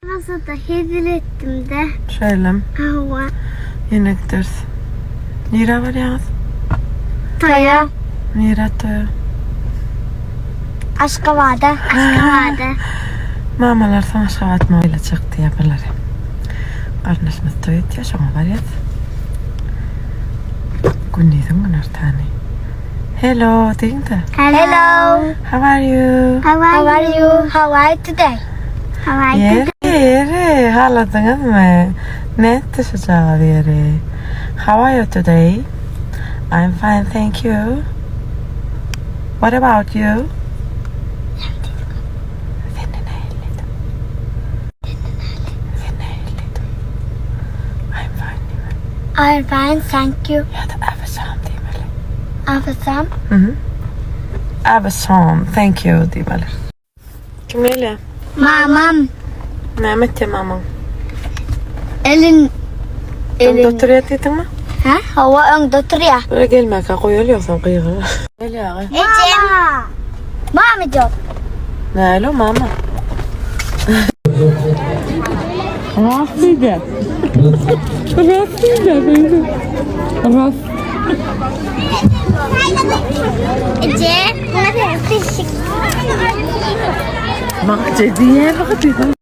Nasıl da hediye ettim de. Şöyle. Hava. Yine gideriz. Nira var ya. Toya. Nira toya. Aşkavada. Aşkavada. Mamalar sana şavat mağıyla çıktı yapılar. Kardeşimiz toyut ya şuna var ya. Günlüydün günler tane. Hello, deyin de. Hello. How are you? How are you? How are you today? How are you today? Yeri, haladınız mı? Ne düşeceği yeri? How are you today? I'm fine, thank you. What about you? I'm fine, thank you. Ya da avsam demeli. Afasam. Avsam, thank you demeli. Kim öyle? Mamam. Mehmet ya mamam. Elin. Doktor yatırdın mı? Ha? Hava ön doktor ya. Böyle gelme ka koyuyorsan kıyığı. Öyle ya. Ecem. Mama diyor. Ne öyle mama? Rafide. Rafide benim. Raf. Ece. Buna da sıçık. Bak cediye bak dedim.